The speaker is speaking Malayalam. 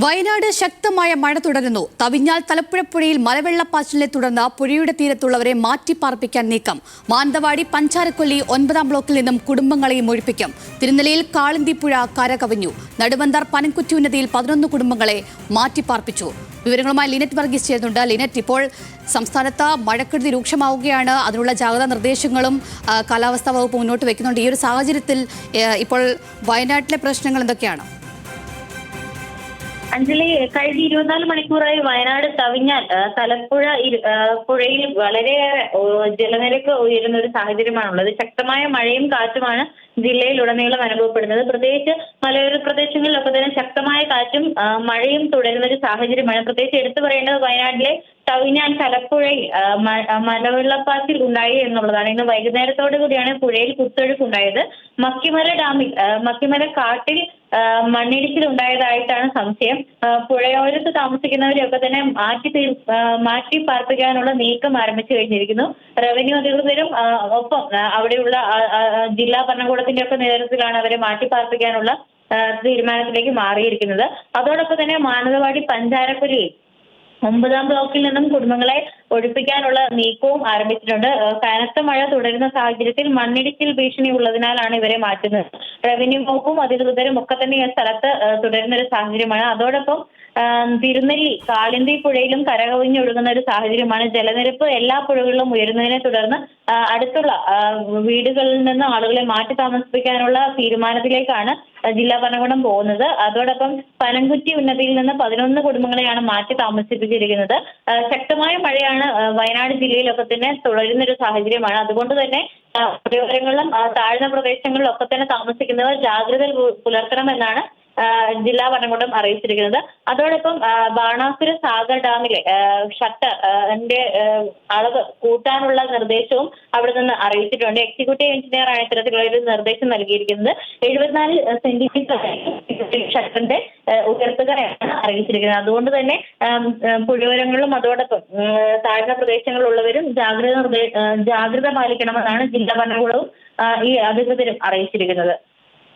വയനാട് ശക്തമായ മഴ തുടരുന്നു. തവിഞ്ഞാൽ തലപ്പുഴ പുഴയിൽ മലവെള്ളപ്പാച്ചിലിനെ തുടർന്ന് പുഴയുടെ തീരത്തുള്ളവരെ മാറ്റിപ്പാർപ്പിക്കാൻ നീക്കം. മാനന്തവാടി പഞ്ചാരക്കൊല്ലി 9-ാം ബ്ലോക്കിൽ നിന്നും കുടുംബങ്ങളെയും ഒഴിപ്പിക്കും. തിരുനെല്ലിയിൽ കാളിന്തി പുഴ കരകവിഞ്ഞു. നടുവന്താർ പനംകുറ്റി ഉന്നതിയിൽ 11 കുടുംബങ്ങളെ മാറ്റിപ്പാർപ്പിച്ചു. വിവരങ്ങളുമായി ലിനറ്റ് വർഗീസ് ചേരുന്നുണ്ട്. ലിനറ്റ്, ഇപ്പോൾ സംസ്ഥാനത്ത് മഴക്കെടുതി രൂക്ഷമാവുകയാണ്. അതിനുള്ള ജാഗ്രതാ നിർദ്ദേശങ്ങളും കാലാവസ്ഥാ വകുപ്പ് മുന്നോട്ട് വെക്കുന്നുണ്ട്. ഈ ഒരു സാഹചര്യത്തിൽ ഇപ്പോൾ വയനാട്ടിലെ പ്രശ്നങ്ങൾ എന്തൊക്കെയാണ്? അഞ്ജലി, കഴിഞ്ഞ 24 മണിക്കൂറായി വയനാട് തവിഞ്ഞാൽ തലപ്പുഴ പുഴയിൽ വളരെയേറെ ജലനിരപ്പ് ഉയരുന്ന ഒരു സാഹചര്യമാണുള്ളത്. ശക്തമായ മഴയും കാറ്റുമാണ് ജില്ലയിലുടനീളം അനുഭവപ്പെടുന്നത്. പ്രത്യേകിച്ച് മലയോര പ്രദേശങ്ങളിലൊക്കെ തന്നെ ശക്തമായ കാറ്റും മഴയും തുടരുന്ന ഒരു സാഹചര്യമാണ്. പ്രത്യേകിച്ച് എടുത്തു പറയേണ്ടത് വയനാട്ടിലെ തവിഞ്ഞാൽ തലപ്പുഴയിൽ മലവെള്ളപ്പാച്ചിൽ ഉണ്ടായി എന്നുള്ളതാണ്. ഇന്ന് വൈകുന്നേരത്തോടു കൂടിയാണ് പുഴയിൽ കുത്തൊഴുക്ക് ഉണ്ടായത്. മക്കിമല കാട്ടിൽ മണ്ണിടിച്ചിൽ ഉണ്ടായതായിട്ടാണ് സംശയം. പുഴയോരത്ത് താമസിക്കുന്നവരെയൊക്കെ തന്നെ മാറ്റി പാർപ്പിക്കാനുള്ള നീക്കം ആരംഭിച്ചു കഴിഞ്ഞിരിക്കുന്നു. റവന്യൂ അധികൃതരും ഒപ്പം അവിടെയുള്ള ജില്ലാ ഭരണകൂടത്തിന്റെ ഒക്കെ നേതൃത്വത്തിലാണ് അവരെ മാറ്റി പാർപ്പിക്കാനുള്ള തീരുമാനത്തിലേക്ക് മാറിയിരിക്കുന്നത്. അതോടൊപ്പം തന്നെ മാനന്തവാടി പഞ്ചാരക്കൊല്ലിയിൽ 9-ാം ബ്ലോക്കിൽ നിന്നും കുടുംബങ്ങളെ ഒഴിപ്പിക്കാനുള്ള നീക്കവും ആരംഭിച്ചിട്ടുണ്ട്. കനത്ത മഴ തുടരുന്ന സാഹചര്യത്തിൽ മണ്ണിടിച്ചിൽ ഭീഷണി ഉള്ളതിനാലാണ് ഇവരെ മാറ്റുന്നത്. റവന്യൂ വകുപ്പും അധികൃതരും ഒക്കെ തന്നെ ഈ സ്ഥലത്ത് തുടരുന്ന ഒരു സാഹചര്യമാണ്. അതോടൊപ്പം തിരുനെല്ലി കാളിന്തി പുഴയിലും കരകവിഞ്ഞൊഴുകുന്ന ഒരു സാഹചര്യമാണ്. ജലനിരപ്പ് എല്ലാ പുഴകളിലും ഉയരുന്നതിനെ തുടർന്ന് അടുത്തുള്ള വീടുകളിൽ നിന്ന് ആളുകളെ മാറ്റി താമസിപ്പിക്കാനുള്ള തീരുമാനത്തിലേക്കാണ് ജില്ലാ ഭരണകൂടം പോകുന്നത്. അതോടൊപ്പം പനംകുറ്റി ഉന്നതിയിൽ നിന്ന് 11 കുടുംബങ്ങളെയാണ് മാറ്റി താമസിപ്പിച്ചിരിക്കുന്നത്. ശക്തമായ മഴയാണ് വയനാട് ജില്ലയിലൊക്കെ തന്നെ തുടരുന്ന ഒരു സാഹചര്യമാണ്. അതുകൊണ്ട് തന്നെ പുഴയോരങ്ങളിലും താഴ്ന്ന പ്രദേശങ്ങളിലും ഒക്കെ തന്നെ താമസിക്കുന്നവർ ജാഗ്രത പുലർത്തണമെന്നാണ് ജില്ലാ ഭരണകൂടം അറിയിച്ചിരിക്കുന്നത്. അതോടൊപ്പം ബാണാസുര സാഗർ ഡാമിലെ ഷട്ടറിന്റെ അളവ് കൂട്ടാനുള്ള നിർദ്ദേശവും അവിടെ നിന്ന് അറിയിച്ചിട്ടുണ്ട്. എക്സിക്യൂട്ടീവ് എഞ്ചിനീയറാണ് ഇത്തരത്തിലുള്ള ഒരു നിർദ്ദേശം നൽകിയിരിക്കുന്നത്. 74 സെന്റിമീറ്റർ ഷട്ടറിന്റെ ഉയർത്തുകയാണ് അറിയിച്ചിരിക്കുന്നത്. അതുകൊണ്ട് തന്നെ പുഴയോരങ്ങളിലും അതോടൊപ്പം താഴ്ന്ന പ്രദേശങ്ങളിലുള്ളവരും ജാഗ്രത പാലിക്കണമെന്നാണ് ജില്ലാ ഭരണകൂടവും ഈ അധികൃതരും അറിയിച്ചിരിക്കുന്നത്.